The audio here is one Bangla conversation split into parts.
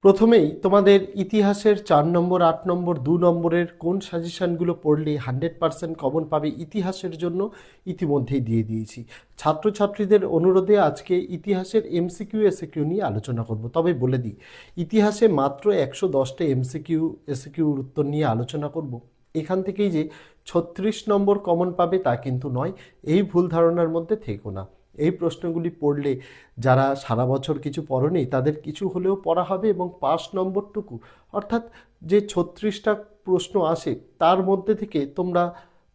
প্রথমেই তোমাদের ইতিহাসের 4 নম্বর, 8 নম্বর, 2 নম্বরের কোন সাজেশনগুলো পড়লে 100% কমন পাবে ইতিহাসের জন্য ইতিমধ্যেই দিয়ে দিয়েছি। ছাত্রছাত্রীদের অনুরোধে আজকে ইতিহাসের এমসিকিউ এসিকিউ নিয়ে আলোচনা করব। তবে বলে দিই, ইতিহাসে মাত্র 110টা এমসিকিউ এসিকিউর উত্তর নিয়ে আলোচনা করব। এখান থেকেই যে 36 নম্বর কমন পাবে তা কিন্তু নয়, এই ভুল ধারণার মধ্যে থেকো না। এই প্রশ্নগুলি পড়লে যারা সারা বছর কিছু পড়েনি তাদের কিছু হলেও পড়া হবে, এবং পাস নম্বরটুকু অর্থাৎ যে 36টা প্রশ্ন আসে তার মধ্যে থেকে তোমরা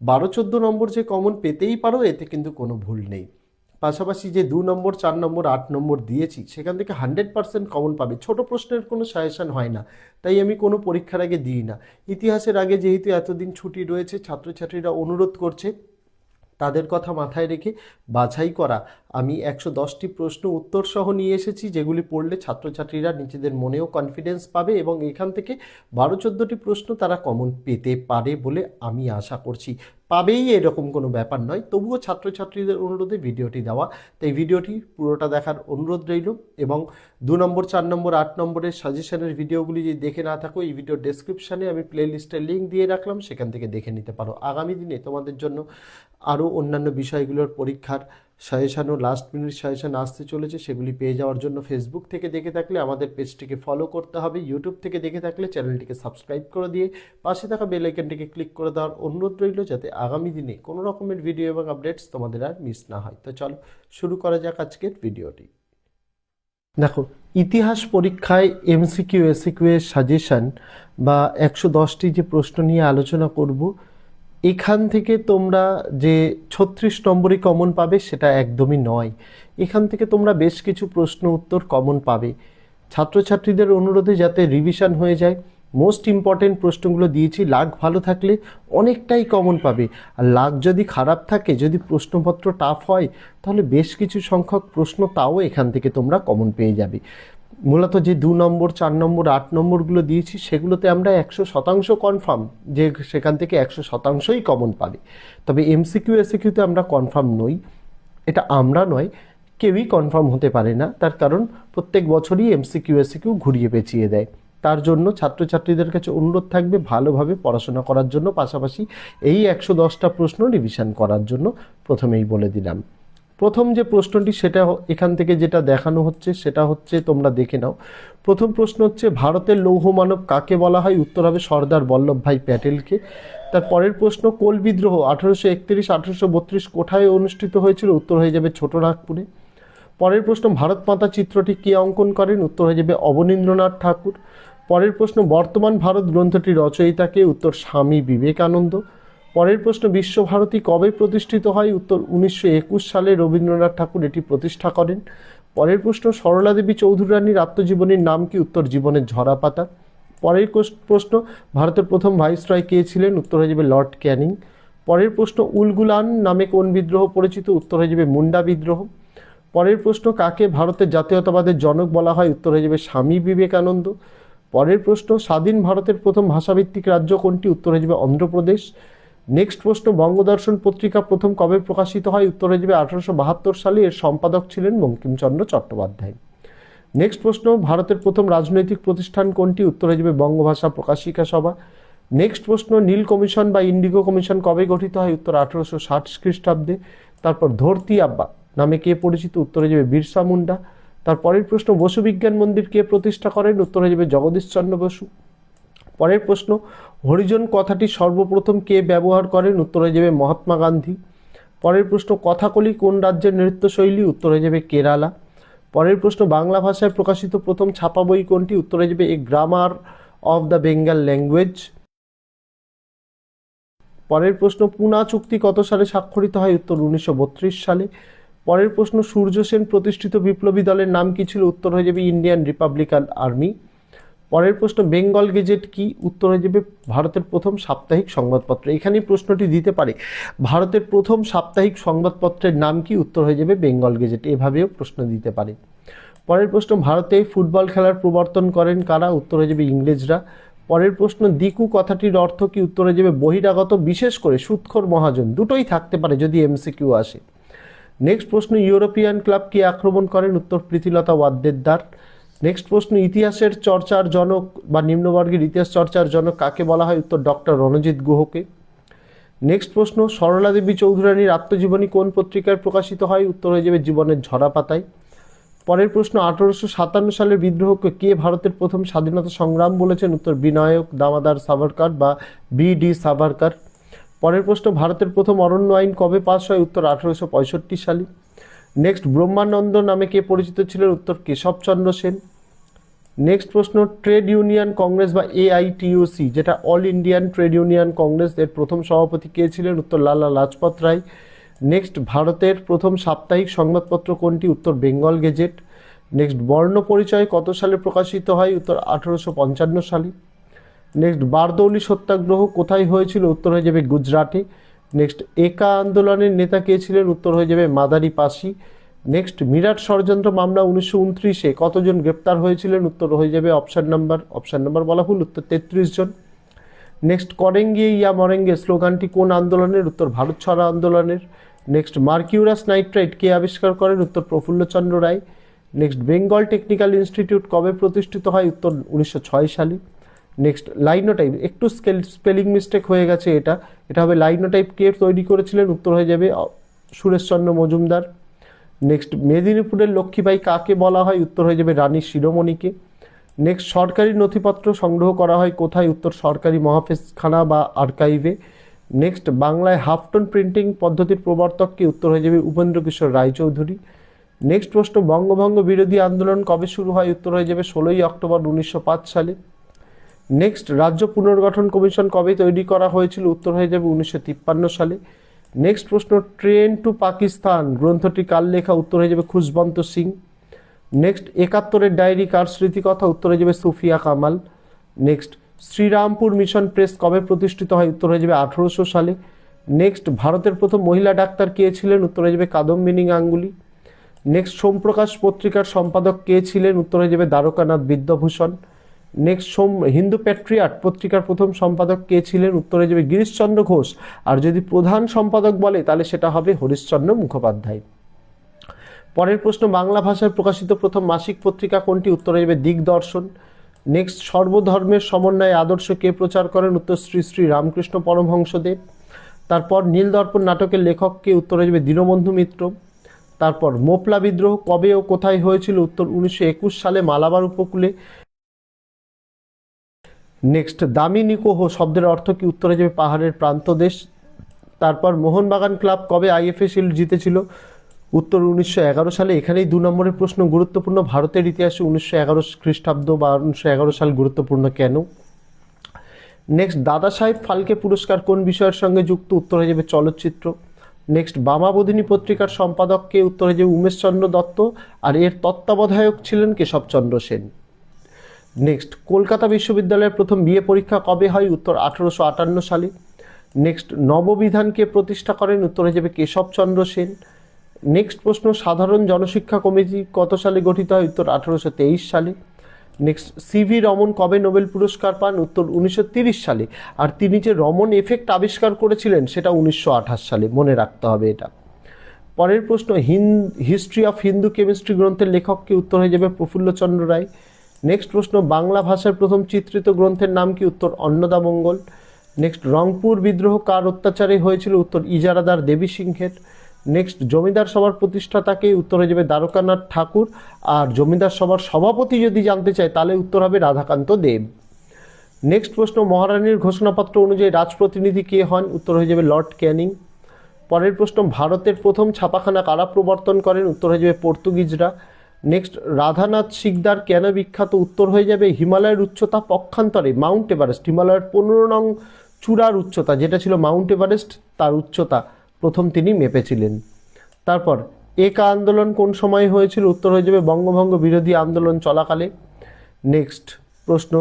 12-14 নম্বর যে কমন পেতেই পারো, এতে কিন্তু কোনো ভুল নেই। পাশাপাশি যে 2 নম্বর, 4 নম্বর, 8 নম্বর দিয়েছি সেখান থেকে 100% কমন পাবে। ছোট প্রশ্নের কোনো সাজেশন হয় না, তাই আমি কোনো পরীক্ষার আগে দিই না। ইতিহাসের আগে যেহেতু এতদিন ছুটি রয়েছে, ছাত্রছাত্রীরা অনুরোধ করছে, তাদের কথা মাথায় রেখে বাছাই করা আমি 110টি প্রশ্ন উত্তর সহ নিয়ে এসেছি, যেগুলি পড়লে ছাত্রছাত্রীরা নিজেদের মনেও কনফিডেন্স পাবে এবং এখান থেকে 12-14টি প্রশ্ন তারা কমন পেতে পারে বলে আমি আশা করছি। পাবেই এরকম কোনো ব্যাপার নয়, তবুও ছাত্রছাত্রীদের অনুরোধে ভিডিওটি দেওয়া, তাই ভিডিওটি পুরোটা দেখার অনুরোধ রইল। এবং 2 নম্বর, 4 নম্বর, 8 নম্বরের সাজেশনের ভিডিওগুলি যদি দেখে না থাকো, এই ভিডিওর ডেসক্রিপশানে আমি প্লেলিস্টের লিঙ্ক দিয়ে রাখলাম, সেখান থেকে দেখে নিতে পারো। আগামী দিনে তোমাদের জন্য আরও অন্যান্য বিষয়গুলোর পরীক্ষার সাজেশানও লাস্ট মিনিট সাজেশান আসতে চলেছে, সেগুলি পেয়ে যাওয়ার জন্য ফেসবুক থেকে দেখে থাকলে আমাদের পেজটিকে ফলো করতে হবে, ইউটিউব থেকে দেখে থাকলে চ্যানেলটিকে সাবস্ক্রাইব করে দিয়ে পাশে থাকা বেল আইকনটিকে ক্লিক করে দেওয়ার অনুরোধ রইল, যাতে আগামী দিনে কোনো রকমের ভিডিও এবং আপডেটস তোমাদের আর মিস না হয়। তো চলো শুরু করা যাক আজকের ভিডিওটি। দেখো, ইতিহাস পরীক্ষায় এমসিকিউ এসিকিউ এর সাজেশান বা 110টি যে প্রশ্ন নিয়ে আলোচনা করব, এখান থেকে তোমরা যে 36 নম্বরই কমন পাবে সেটা একদমই নয়। এখান থেকে তোমরা বেশ কিছু প্রশ্ন উত্তর কমন পাবে। ছাত্রছাত্রীদের অনুরোধে যাতে রিভিশন হয়ে যায়, মোস্ট ইম্পর্টেন্ট প্রশ্নগুলো দিয়েছি। লাক ভালো থাকলে অনেকটাই কমন পাবে, আর লাক যদি খারাপ থাকে, যদি প্রশ্নপত্র টাফ হয়, তাহলে বেশ কিছু সংখ্যক প্রশ্ন তাও এখান থেকে তোমরা কমন পেয়ে যাবে। মূলত যে 2 নম্বর, 4 নম্বর, 8 নম্বরগুলো দিয়েছি সেগুলোতে আমরা 100% কনফার্ম যে সেখান থেকে 100%ই কমন পাবে। তবে এমসিকিউ এসিকিউতে আমরা কনফার্ম নই, এটা আমরা নয়, কেউই কনফার্ম হতে পারে না। তার কারণ প্রত্যেক বছরই এমসিকিউ এসিকিউ ঘুরিয়ে পেঁচিয়ে দেয়। তার জন্য ছাত্রছাত্রীদের কাছে অনুরোধ থাকবে ভালোভাবে পড়াশোনা করার জন্য, পাশাপাশি এই 110টা প্রশ্ন রিভিশন করার জন্য। প্রথমেই বলে দিলাম, প্রথম যে প্রশ্নটি সেটা এখান থেকে যেটা দেখানো হচ্ছে সেটা হচ্ছে, তোমরা দেখে নাও। প্রথম প্রশ্ন হচ্ছে, ভারতের লৌহ মানব কাকে বলা হয়? উত্তর হবে সর্দার বল্লভভাই প্যাটেলকে। তার পরের প্রশ্ন, কোল বিদ্রোহ 1831-1832 কোথায় অনুষ্ঠিত হয়েছিল? উত্তর হয়ে যাবে ছোটনাগপুরে। পরের প্রশ্ন, ভারত মাতা চিত্রটি কে অঙ্কন করেন? উত্তর হয়ে যাবে অবনীন্দ্রনাথ ঠাকুর। পরের প্রশ্ন, বর্তমান ভারত গ্রন্থটি রচয়িতাকে? উত্তর স্বামী বিবেকানন্দ। পরের প্রশ্ন, বিশ্বভারতী কবে প্রতিষ্ঠিত হয়? উত্তর 1921 সালে রবীন্দ্রনাথ ঠাকুর এটি প্রতিষ্ঠা করেন। পরের প্রশ্ন, সরলা দেবী চৌধুরী রানীর আত্মজীবনীর নাম কি? উত্তর জীবনের ঝরাপাতা। পরের প্রশ্ন, ভারতের প্রথম ভাইসরয় কে ছিলেন? উত্তর হয়ে যাবে লর্ড ক্যানিং। পরের প্রশ্ন, উলগুলান নামে কোন বিদ্রোহ পরিচিত? উত্তর হয়ে যাবে মুন্ডা বিদ্রোহ। পরের প্রশ্ন, কাকে ভারতের জাতীয়তাবাদের জনক বলা হয়? উত্তর হয়ে যাবে স্বামী বিবেকানন্দ। পরের প্রশ্ন, স্বাধীন ভারতের প্রথম ভাষাভিত্তিক রাজ্য কোনটি? উত্তর হয়ে যাবে অন্ধ্রপ্রদেশ। নেক্সট প্রশ্ন, বঙ্গদর্শন পত্রিকা প্রথম কবে প্রকাশিত হয়? উত্তর হয়ে যাবে 1872 সালে। এর সম্পাদক ছিলেন বঙ্কিমচন্দ্র চট্টোপাধ্যায়। নেক্সট প্রশ্ন, ভারতের প্রথম রাজনৈতিক প্রতিষ্ঠান কোনটি? উত্তর হয়ে যাবে বঙ্গভাষা প্রকাশিকা সভা। নেক্সট প্রশ্ন, নীল কমিশন বা ইন্ডিগো কমিশন কবে গঠিত হয়? উত্তর 1860 খ্রিস্টাব্দে। তারপর ধরতি আব্বা নামে কে পরিচিত? উত্তর হয়ে যাবে বিরসা মুন্ডা। তারপরের প্রশ্ন, বসু বিজ্ঞান মন্দির কে প্রতিষ্ঠা করেন? উত্তর হয়ে যাবে জগদীশচন্দ্র বসু। পরের প্রশ্ন, হরিজন কথাটি সর্বপ্রথম কে ব্যবহার করেন? উত্তর হয়ে যাবে মহাত্মা গান্ধী। পরের প্রশ্ন, কথাকলি কোন রাজ্যের নৃত্যশৈলী? উত্তর হয়ে যাবে কেরালা। পরের প্রশ্ন, বাংলা ভাষায় প্রকাশিত প্রথম ছাপা বই কোনটি? উত্তর হয়ে যাবে a grammar of the Bengal language. পরের প্রশ্ন, পুনা চুক্তি কত সালে স্বাক্ষরিত হয়? উত্তর 1932 সালে। পরের প্রশ্ন, সূর্য সেন প্রতিষ্ঠিত বিপ্লবী দলের নাম কি ছিল? উত্তর হয়ে যাবে ইন্ডিয়ান রিপাবলিকান আর্মি। পরের প্রশ্ন, বেঙ্গল গেজেট কি? উত্তর হয়ে যাবে ভারতের প্রথম সাপ্তাহিক সংবাদপত্র। এখানেই প্রশ্নটি দিতে পারে, ভারতের প্রথম সাপ্তাহিক সংবাদপত্রের নাম কি? উত্তর হয়ে যাবে বেঙ্গল গেজেট। এভাবেও প্রশ্ন দিতে পারে। পরের প্রশ্ন, ভারতে ফুটবল খেলার প্রবর্তন করেন কারা? উত্তর হয়ে যাবে ইংরেজরা। পরের প্রশ্ন, দিকু কথাটির অর্থ কি? উত্তর হয়ে যাবে বহিরাগত, বিশেষ করে সুদখোর মহাজন। দুটোই থাকতে পারে যদি এমসিকিউ আসে। নেক্সট প্রশ্ন, ইউরোপিয়ান ক্লাব কে আক্রমণ করেন? উত্তর প্রীতিলতা ওয়াদ্দেদার। নেক্সট প্রশ্ন, ইতিহাসের চর্চার জনক বা নিম্নবর্গের ইতিহাস চর্চার জনক কাকে বলা হয়? উত্তর ডক্টর রণজিৎ গুহকে। নেক্সট প্রশ্ন, সরলা দেবী চৌধুরানীর আত্মজীবনী কোন পত্রিকায় প্রকাশিত হয়? উত্তর হয়ে যাবে জীবনের ঝরা পাতায়। পরের প্রশ্ন, 1857 সালের বিদ্রোহকে কে ভারতের প্রথম স্বাধীনতা সংগ্রাম বলেছেন? উত্তর বিনায়ক দামোদর সাভারকর বা বি.ডি. সাভারকর। পরের প্রশ্ন, ভারতের প্রথম অরণ্য আইন কবে পাস হয়? উত্তর 1865 সালে। নেক্সট, ব্রহ্মানন্দ নামে কে পরিচিত ছিলেন? উত্তর কেশবচন্দ্র সেন। নেক্সট প্রশ্ন, ট্রেড ইউনিয়ন কংগ্রেস বা AITUC, যেটা all Indian trade union Congress, এর প্রথম সভাপতি কে ছিলেন? উত্তর লালা লাজপত রায়। নেক্সট, ভারতের প্রথম সাপ্তাহিক সংবাদপত্র কোনটি? উত্তর বেঙ্গল গেজেট। নেক্সট, বর্ণ পরিচয় কত সালে প্রকাশিত হয়? উত্তর 1855 সালে। নেক্সট, বারদৌলি সত্যাগ্রহ কোথায় হয়েছিল? উত্তর হয়ে যাবে গুজরাটে। নেক্সট, একা আন্দোলনের নেতা কে ছিলেন? উত্তর হয়ে যাবে মাদারি পাসি। নেক্সট, মিরাট ষড়যন্ত্র মামলা 1929-এ কতজন গ্রেপ্তার হয়েছিলেন? উত্তর হয়ে যাবে অপশান নাম্বার বলা ভুল, উত্তর 33 জন। নেক্সট, করেঙ্গে ইয়া মরেঙ্গে স্লোগানটি কোন আন্দোলনের? উত্তর ভারত ছাড়ো আন্দোলনের। নেক্সট, মার্কিউরাস নাইট্রাইট কে আবিষ্কার করেন? উত্তর প্রফুল্লচন্দ্র রায়। নেক্সট, বেঙ্গল টেকনিক্যাল ইনস্টিটিউট কবে প্রতিষ্ঠিত হয়? উত্তর 1906 সালে। নেক্সট, লাইনোটাইপ, একটু স্পেলিং মিস্টেক হয়ে গেছে, এটা হবে লাইনোটাইপ কে তৈরি করেছিলেন? উত্তর হয়ে যাবে সুরেশচন্দ্র মজুমদার। নেক্সট, মেদিনীপুরের লক্ষ্মীবাই কাকে বলা হয়? উত্তর হয়ে যাবে রানী শিরোমণিকে। নেক্সট, সরকারি নথিপত্র সংগ্রহ করা হয় কোথায়? উত্তর সরকারি মহাফেজখানা বা আর্কাইভে। নেক্সট, বাংলায় হাফটন প্রিন্টিং পদ্ধতির প্রবর্তক কে? উত্তর হয়ে যাবে উপেন্দ্র কিশোর রায়চৌধুরী। নেক্সট প্রশ্ন, বঙ্গভঙ্গ বিরোধী আন্দোলন কবে শুরু হয়? উত্তর হয়ে যাবে 16ই অক্টোবর 1905 সালে। নেক্সট, রাজ্য পুনর্গঠন কমিশন কবে তৈরি করা হয়েছিল? উত্তর হয়ে যাবে 1953 সালে। নেক্সট প্রশ্ন, ট্রেন টু পাকিস্তান গ্রন্থটি কার লেখা? উত্তর হয়ে যাবে খুশবন্ত সিং। নেক্সট, 71-এর ডায়েরি কার স্মৃতিকথা? উত্তর হয়ে যাবে সুফিয়া কামাল। নেক্সট, শ্রীরামপুর মিশন প্রেস কবে প্রতিষ্ঠিত হয়? উত্তর হয়ে যাবে 1800 সালে। নেক্সট, ভারতের প্রথম মহিলা ডাক্তার কে ছিলেন? উত্তর হয়ে যাবে কাদম্বিনী গাঙ্গুলি। নেক্সট, সোমপ্রকাশ পত্রিকার সম্পাদক কে ছিলেন? উত্তর হয়ে যাবে দ্বারকানাথ বিদ্যাভূষণ। নেক্সট, হিন্দু প্যাট্রিয়াট পত্রিকার প্রথম সম্পাদক কে ছিলেন? উত্তর হয়ে যাবে গিরিশচন্দ্র ঘোষ। আর যদি প্রধান সম্পাদক বলে তাহলে সেটা হবে হরিশচন্দ্র মুখোপাধ্যায়। পরের প্রশ্ন, বাংলা ভাষায় প্রকাশিত প্রথম মাসিক পত্রিকা কোনটি? উত্তর হয়ে যাবে দিগদর্শন। নেক্সট, সর্বধর্মের সমন্বয় আদর্শ কে প্রচার করেন? উত্তর শ্রী শ্রী রামকৃষ্ণ পরমহংসদেব। তারপর নীলদর্পণ নাটকের লেখক কে? উত্তর হয়ে যাবে দীনবন্ধু মিত্র। তারপর মোপলা বিদ্রোহ কবে ও কোথায় হয়েছিল? উত্তর 1921 সালে মালাবার উপকূলে। নেক্সট, দামিনিকোহ শব্দের অর্থ কি? উত্তর হয়ে যাবে পাহাড়ের প্রান্তদেশ। তারপর মোহনবাগান ক্লাব কবে IFA শিল্ড জিতেছিল? উত্তর 1911 সালে। এখানেই 2 নম্বরের প্রশ্ন গুরুত্বপূর্ণ, ভারতের ইতিহাসে 1911 খ্রিস্টাব্দ বা 1911 সাল গুরুত্বপূর্ণ কেন? নেক্সট, দাদা সাহেব ফালকে পুরস্কার কোন বিষয়ের সঙ্গে যুক্ত? উত্তর হয়ে যাবে চলচ্চিত্র। নেক্সট, বামাবোধিনী পত্রিকার সম্পাদক কে? উত্তর হয়ে যাবে উমেশচন্দ্র দত্ত। আর এর তত্ত্বাবধায়ক ছিলেন কেশবচন্দ্র সেন। নেক্সট, কলকাতা বিশ্ববিদ্যালয়ের প্রথম বিএ পরীক্ষা কবে হয়? উত্তর 1858 সালে। নেক্সট, নববিধানকে প্রতিষ্ঠা করেন? উত্তর হয়ে যাবে কেশবচন্দ্র সেন। নেক্সট প্রশ্ন, সাধারণ জনশিক্ষা কমিটি কত সালে গঠিত হয়? উত্তর 1823 সালে। নেক্সট, CV রমন কবে নোবেল পুরস্কার পান? উত্তর 1930 সালে। আর তিনি যে রমন এফেক্ট আবিষ্কার করেছিলেন সেটা 1928 সালে, মনে রাখতে হবে এটা। পরের প্রশ্ন, হিস্ট্রি অফ হিন্দু কেমিস্ট্রি গ্রন্থের লেখক কি? উত্তর হয়ে যাবে প্রফুল্লচন্দ্র রায়। নেক্সট প্রশ্ন, বাংলা ভাষার প্রথম চিত্রিত গ্রন্থের নাম কি? উত্তর অন্নদামঙ্গল। নেক্সট, রংপুর বিদ্রোহ কার অত্যাচারে হয়েছিল? উত্তর ইজারাদার দেবী সিংহের। নেক্সট, জমিদার সভার প্রতিষ্ঠাতাকে? উত্তর হয়ে যাবে দ্বারকানাথ ঠাকুর। আর জমিদার সভার সভাপতি যদি জানতে চায় তাহলে উত্তর হবে রাধাকান্ত দেব। নেক্সট প্রশ্ন, মহারানীর ঘোষণাপত্র অনুযায়ী রাজপ্রতিনিধি কে হন? উত্তর হয়ে যাবে লর্ড ক্যানিং। পরের প্রশ্ন, ভারতের প্রথম ছাপাখানা কারা প্রবর্তন করেন? উত্তর হয়ে যাবে পর্তুগিজরা। নেক্সট, রাধানাথ সিকদার কেন বিখ্যাত? উত্তর হয়ে যাবে হিমালয়ের উচ্চতা পক্ষান্তরে মাউন্ট এভারেস্ট, হিমালয়ের 15 নং চূড়ার উচ্চতা যেটা ছিল মাউন্ট এভারেস্ট, তার উচ্চতা প্রথম তিনি মেপেছিলেন। তারপর, একা আন্দোলন কোন সময় হয়েছিল? উত্তর হয়ে যাবে বঙ্গভঙ্গ বিরোধী আন্দোলন চলাকালে। নেক্সট প্রশ্ন,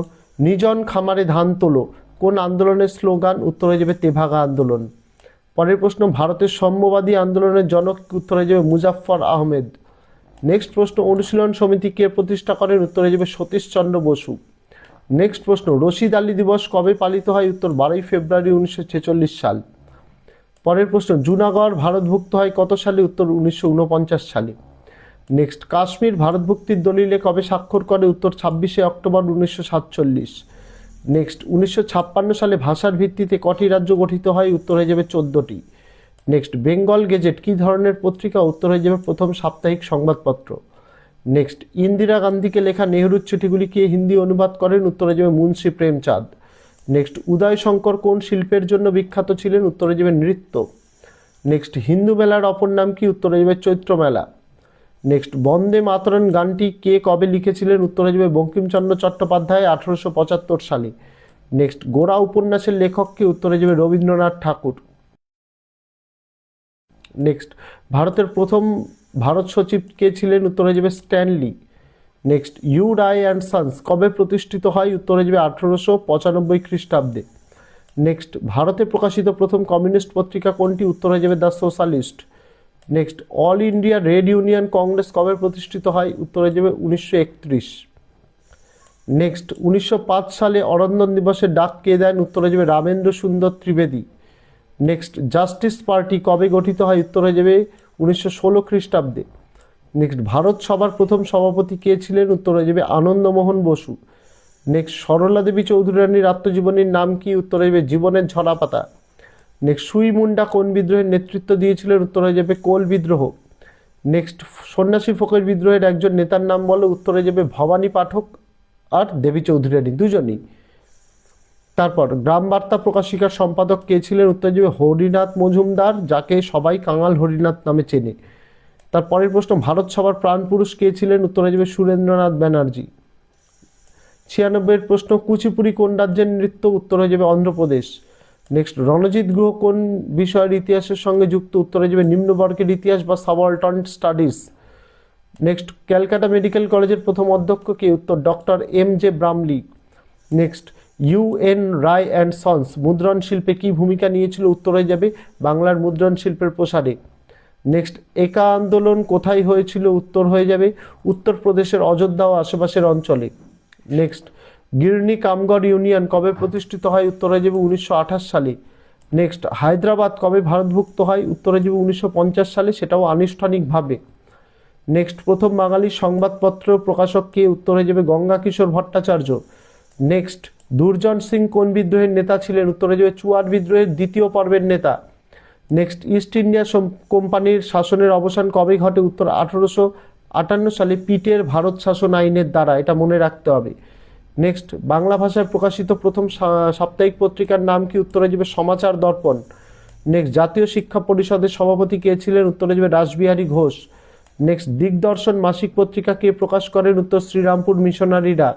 নিজন খামারে ধান তোলো কোন আন্দোলনের স্লোগান? উত্তর হয়ে যাবে তেভাগা আন্দোলন। পরের প্রশ্ন, ভারতের সাম্যবাদী আন্দোলনের জনক? উত্তর হয়ে যাবে মুজাফফর আহমেদ। নেক্সট প্রশ্ন, অনুশীলন সমিতি কে প্রতিষ্ঠা করেন? উত্তর হয়ে যাবে সতীশচন্দ্র বসু। নেক্সট প্রশ্ন, রশিদ আলী দিবস কবে পালিত হয়? উত্তর 12ই ফেব্রুয়ারি 1946 সাল। পরের প্রশ্ন, জুনাগড় ভারতভুক্ত হয় কত সালে? উত্তর 1949 সালে। নেক্সট, কাশ্মীর ভারতভুক্তির দলিলে কবে স্বাক্ষর করে? উত্তর 26শে অক্টোবর 1947। নেক্সট, 1956 সালে ভাষার ভিত্তিতে কটি রাজ্য গঠিত হয়? উত্তর হয়ে যাবে 14টি। নেক্সট, বেঙ্গল গেজেট কী ধরনের পত্রিকা? উত্তর হয়ে যাবে প্রথম সাপ্তাহিক সংবাদপত্র। নেক্সট, ইন্দিরা গান্ধীকে লেখা নেহরুর চিঠিগুলি কে হিন্দি অনুবাদ করেন? উত্তর হয়ে যাবে মুন্সি প্রেমচাঁদ। নেক্সট, উদয় শঙ্কর কোন শিল্পের জন্য বিখ্যাত ছিলেন? উত্তর হয়ে যাবে নৃত্য। নেক্সট, হিন্দু মেলার অপর নাম কি? উত্তর হয়ে যাবে চৈত্র মেলা। নেক্সট, বন্দে মাতরম গানটি কে কবে লিখেছিলেন? উত্তর হয়ে যাবে বঙ্কিমচন্দ্র চট্টোপাধ্যায় 1875 সালে। নেক্সট, গোরা উপন্যাসের লেখক কি? উত্তর হয়ে যাবে রবীন্দ্রনাথ ঠাকুর। নেক্সট, ভারতের প্রথম ভারত সচিব কে ছিলেন? উত্তর হয়ে যাবে Stanley. Next, U Ray and sons কবে প্রতিষ্ঠিত হয়? উত্তর হয়ে যাবে 1895 খ্রিস্টাব্দে। নেক্সট, ভারতে প্রকাশিত প্রথম কমিউনিস্ট পত্রিকা কোনটি? উত্তর হয়ে যাবে the socialist. Next, all India red union Congress কবে প্রতিষ্ঠিত হয়? উত্তর হয়ে যাবে 1931। নেক্সট, 1905 সালে অরন্দন দিবসের ডাক কে দেন? উত্তর হয়ে যাবে রামেন্দ্র সুন্দর ত্রিবেদী। নেক্সট, জাস্টিস পার্টি কবে গঠিত হয়? উত্তর হয়ে যাবে 1916 খ্রিস্টাব্দে। নেক্সট, ভারত সভার প্রথম সভাপতি কে ছিলেন? উত্তর হয়ে যাবে আনন্দমোহন বসু। নেক্সট, সরলা দেবী চৌধুরী রানীর আত্মজীবনীর নাম কি? উত্তর হয়ে যাবে জীবনের ঝরাপাতা। নেক্সট, সুই মুন্ডা কোন বিদ্রোহের নেতৃত্ব দিয়েছিলেন? উত্তর হয়ে যাবে কোল বিদ্রোহ। নেক্সট, সন্ন্যাসী ফকির বিদ্রোহের একজন নেতার নাম বলো? উত্তর হয়ে যাবে ভবানী পাঠক আর দেবী চৌধুরী রানী, দুজনই। তারপর, গ্রাম বার্তা প্রকাশিকার সম্পাদক কে ছিলেন? উত্তর যাবে হরিনাথ মজুমদার, যাকে সবাই কাঙাল হরিনাথ নামে চেনে। তারপরের প্রশ্ন, ভারত সভার প্রাণপুরুষ কে ছিলেন? উত্তর হয়ে যাবে সুরেন্দ্রনাথ ব্যানার্জি। 96 প্রশ্ন, কুচিপুড়ি কোন রাজ্যের নৃত্য? উত্তর হয়ে যাবে অন্ধ্রপ্রদেশ। নেক্সট, রণজিৎ গুহ কোন বিষয়ের ইতিহাসের সঙ্গে যুক্ত? উত্তর হয়ে যাবে নিম্নবর্গের ইতিহাস বা subaltern studies. Next, Calcutta medical কলেজের প্রথম অধ্যক্ষ কে? উত্তর doctor M J. Bramley. Next, U N. Roy and sons মুদ্রণ শিল্পে কী ভূমিকা নিয়েছিল? উত্তর হয়ে যাবে বাংলার মুদ্রণ শিল্পের প্রসারে। নেক্সট, একা আন্দোলন কোথায় হয়েছিল? উত্তর হয়ে যাবে উত্তরপ্রদেশের অযোধ্যা ও আশেপাশের অঞ্চলে। নেক্সট, গিরনি কামগড় ইউনিয়ন কবে প্রতিষ্ঠিত হয়? উত্তর হয়ে যাবে 1928 সালে। নেক্সট, হায়দ্রাবাদ কবে ভারতভুক্ত হয়? উত্তর হয়ে যাবে 1950 সালে, সেটাও আনুষ্ঠানিকভাবে। নেক্সট, প্রথম বাঙালি সংবাদপত্র প্রকাশক কে? উত্তর হয়ে যাবে গঙ্গা কিশোর ভট্টাচার্য। নেক্সট, দুর্জন সিং কোন বিদ্রোহের নেতা ছিলেন? উত্তর হয়ে যাবে চুয়ার বিদ্রোহের দ্বিতীয় পর্বের নেতা। নেক্সট, ইস্ট ইন্ডিয়া কোম্পানির শাসনের অবসান কবে ঘটে? উত্তর 1858 সালে পিটের ভারত শাসন আইনের দ্বারা, এটা মনে রাখতে হবে। নেক্সট, বাংলা ভাষায় প্রকাশিত প্রথম সাপ্তাহিক পত্রিকার নাম কি? উত্তর হয়ে যাবে সমাচার দর্পণ। নেক্সট, জাতীয় শিক্ষা পরিষদের সভাপতি কে ছিলেন? উত্তর হয়ে যাবে রাসবিহারী ঘোষ। নেক্সট, দিগদর্শন মাসিক পত্রিকা কে প্রকাশ করেন? উত্তর শ্রীরামপুর মিশনারিরা।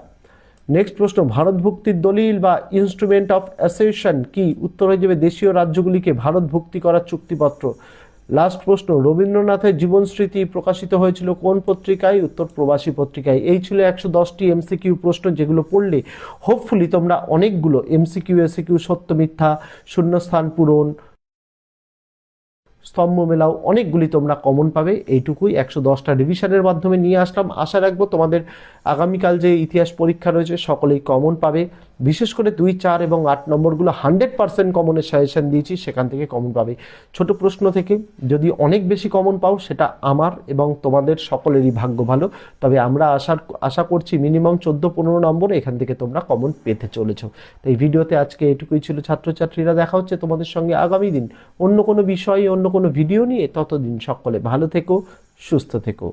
নেক্সট প্রশ্ন, ভারতভুক্তির দলিল বা ইনস্ট্রুমেন্ট অফ অ্যাসেশন কি? উত্তর হয়ে যাবে দেশীয় রাজ্যগুলিকে ভারতভুক্তি করার চুক্তিপত্র। লাস্ট প্রশ্ন, রবীন্দ্রনাথের জীবন স্মৃতি প্রকাশিত হয়েছিল কোন পত্রিকায়? উত্তর প্রবাসী পত্রিকায়। এই ছিল 110টি এমসিকিউ প্রশ্ন, যেগুলো পড়লে হোপফুলি তোমরা অনেকগুলো এমসিকিউ এসিকিউ, সত্য মিথ্যা, শূন্যস্থান পূরণ, স্তম্ভ মেলাও, অনেকগুলি তোমরা কমন পাবে। এইটুকুই 110টা রিভিশনের মাধ্যমে নিয়ে আসলাম। আশা রাখবো তোমাদের আগামীকাল যে ইতিহাস পরীক্ষা রয়েছে সকলেই কমন পাবে। বিশেষ করে 2, 4 এবং 8 নম্বরগুলো 100% কমনের সাজেশন দিয়েছি, সেখান থেকে কমন পাবে। ছোট প্রশ্ন থেকে যদি অনেক বেশি কমন পাও, সেটা আমার এবং তোমাদের সকলেরই ভাগ্য ভালো। তবে আমরা আশা করছি মিনিমাম 14-15 নম্বর এখান থেকে তোমরা কমন পেতে চলেছো। তো এই ভিডিওতে আজকে এটুকুই ছিল ছাত্রছাত্রীরা। দেখা হচ্ছে তোমাদের সঙ্গে আগামী দিন অন্য কোনো বিষয়ে, অন্য কোনো ভিডিও নিয়ে। ততদিন সকলে ভালো থেকো, সুস্থ থেকো।